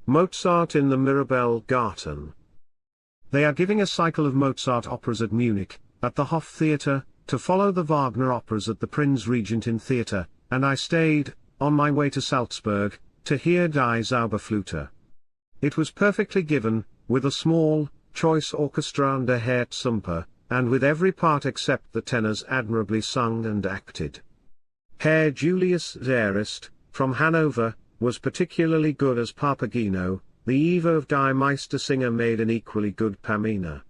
Mozart in the Mirabell Garten. They are giving a cycle of Mozart operas at Munich, at the Hof Theatre, to follow the Wagner operas at the Prinz-Regentin Theatre, and I stayed, on my way to Salzburg, to hear Die Zauberflöte. It was perfectly given, with a small, choice orchestra under Herr Zumper, and with every part except the tenors admirably sung and acted. Herr Julius Zarist, from Hanover, was particularly good as Papageno. The Eva of Die Meistersinger made an equally good Pamina.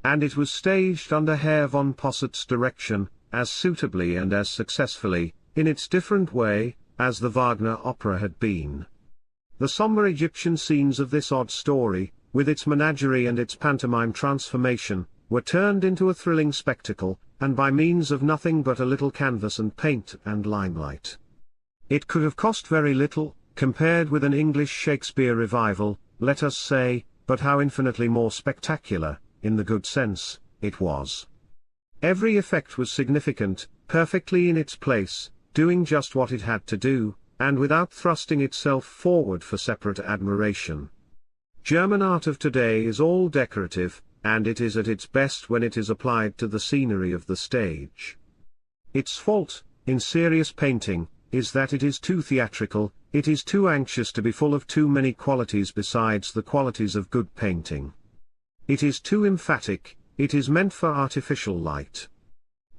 And it was staged under Herr von Possert's direction, as suitably and as successfully, in its different way, as the Wagner opera had been. The sombre Egyptian scenes of this odd story, with its menagerie and its pantomime transformation, were turned into a thrilling spectacle, and by means of nothing but a little canvas and paint and limelight. It could have cost very little, compared with an English Shakespeare revival, let us say, but how infinitely more spectacular, in the good sense, it was. Every effect was significant, perfectly in its place, doing just what it had to do, and without thrusting itself forward for separate admiration. German art of today is all decorative, and it is at its best when it is applied to the scenery of the stage. Its fault, in serious painting, is that it is too theatrical, it is too anxious to be full of too many qualities besides the qualities of good painting. It is too emphatic, it is meant for artificial light.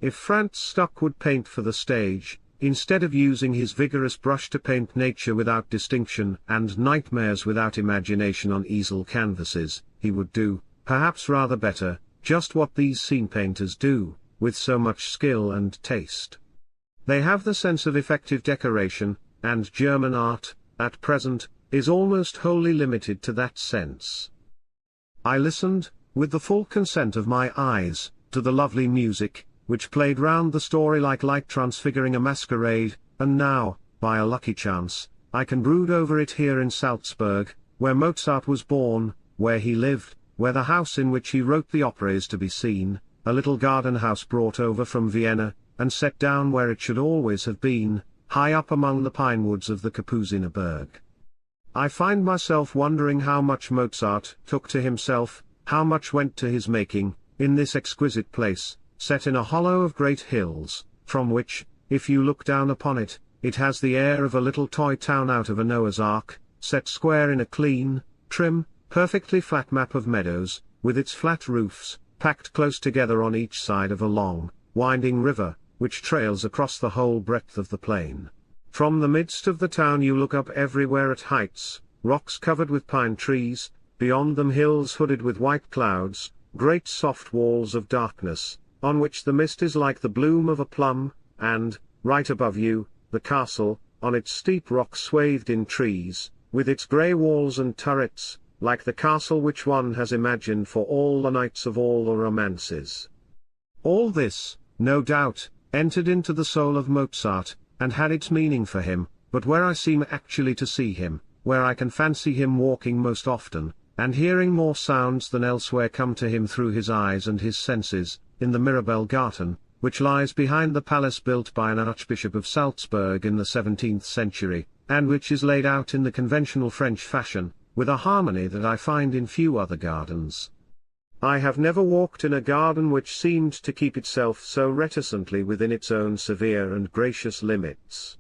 If Franz Stuck would paint for the stage, instead of using his vigorous brush to paint nature without distinction and nightmares without imagination on easel canvases, he would do, perhaps rather better, just what these scene painters do, with so much skill and taste. They have the sense of effective decoration, and German art, at present, is almost wholly limited to that sense. I listened, with the full consent of my eyes, to the lovely music, which played round the story like light transfiguring a masquerade, and now, by a lucky chance, I can brood over it here in Salzburg, where Mozart was born, where he lived, where the house in which he wrote the opera is to be seen, a little garden house brought over from Vienna, and set down where it should always have been, high up among the pine woods of the Kapusiner Berg. I find myself wondering how much Mozart took to himself, how much went to his making, in this exquisite place, set in a hollow of great hills, from which, if you look down upon it, it has the air of a little toy town out of a Noah's Ark, set square in a clean, trim, perfectly flat map of meadows, with its flat roofs, packed close together on each side of a long, winding river, which trails across the whole breadth of the plain. From the midst of the town you look up everywhere at heights, rocks covered with pine trees, beyond them hills hooded with white clouds, great soft walls of darkness, on which the mist is like the bloom of a plum, and, right above you, the castle, on its steep rock swathed in trees, with its grey walls and turrets, like the castle which one has imagined for all the nights of all the romances. All this, no doubt, entered into the soul of Mozart, and had its meaning for him, but where I seem actually to see him, where I can fancy him walking most often, and hearing more sounds than elsewhere come to him through his eyes and his senses, in the Mirabell Garten, which lies behind the palace built by an Archbishop of Salzburg in the 17th century, and which is laid out in the conventional French fashion, with a harmony that I find in few other gardens. I have never walked in a garden which seemed to keep itself so reticently within its own severe and gracious limits.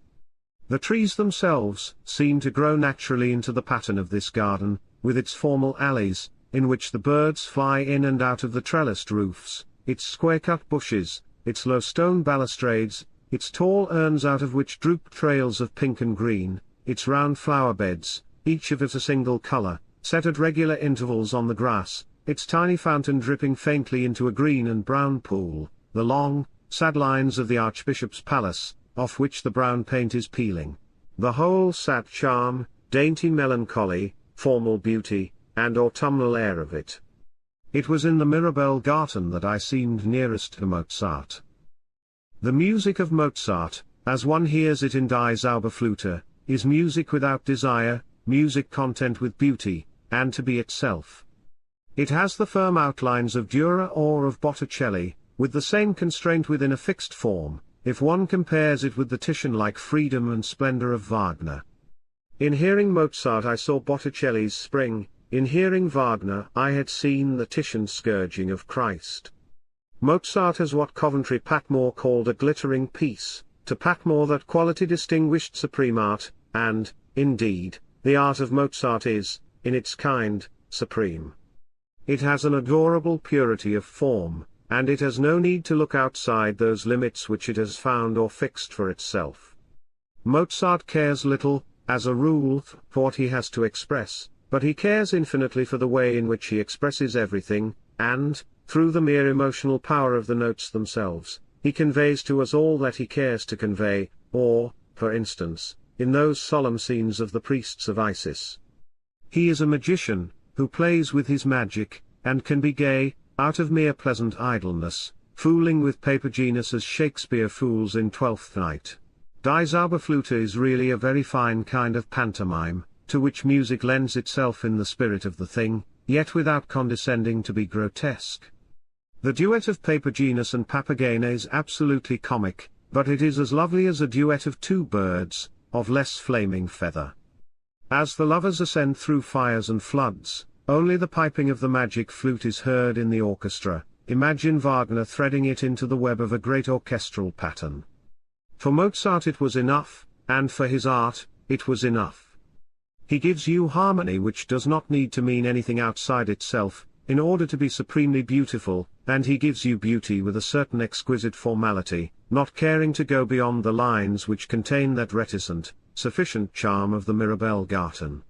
The trees themselves seem to grow naturally into the pattern of this garden, with its formal alleys, in which the birds fly in and out of the trellised roofs, its square-cut bushes, its low stone balustrades, its tall urns out of which droop trails of pink and green, its round flower beds, each of it a single color, set at regular intervals on the grass, its tiny fountain dripping faintly into a green and brown pool, the long, sad lines of the Archbishop's palace, off which the brown paint is peeling. The whole sad charm, dainty melancholy, formal beauty, and autumnal air of it. It was in the Mirabell Garten that I seemed nearest to Mozart. The music of Mozart, as one hears it in Die Zauberflöte, is music without desire, music content with beauty, and to be itself. It has the firm outlines of Dürer or of Botticelli, with the same constraint within a fixed form, if one compares it with the Titian-like freedom and splendor of Wagner. In hearing Mozart I saw Botticelli's Spring, in hearing Wagner I had seen the Titian scourging of Christ. Mozart has what Coventry Patmore called a glittering piece, to Patmore that quality distinguished supreme art, and, indeed, the art of Mozart is, in its kind, supreme. It has an adorable purity of form, and it has no need to look outside those limits which it has found or fixed for itself. Mozart cares little, as a rule, for what he has to express, but he cares infinitely for the way in which he expresses everything, and, through the mere emotional power of the notes themselves, he conveys to us all that he cares to convey, or, for instance, in those solemn scenes of the priests of Isis. He is a magician, who plays with his magic, and can be gay, out of mere pleasant idleness, fooling with paper genus as Shakespeare fools in Twelfth Night. Die Zauberflöte is really a very fine kind of pantomime, to which music lends itself in the spirit of the thing, yet without condescending to be grotesque. The duet of Paper Genus and Papagena is absolutely comic, but it is as lovely as a duet of two birds, of less flaming feather. As the lovers ascend through fires and floods, only the piping of the magic flute is heard in the orchestra. Imagine Wagner threading it into the web of a great orchestral pattern. For Mozart it was enough, and for his art, it was enough. He gives you harmony which does not need to mean anything outside itself, in order to be supremely beautiful, and he gives you beauty with a certain exquisite formality, not caring to go beyond the lines which contain that reticent, sufficient charm of the Mirabell Garten.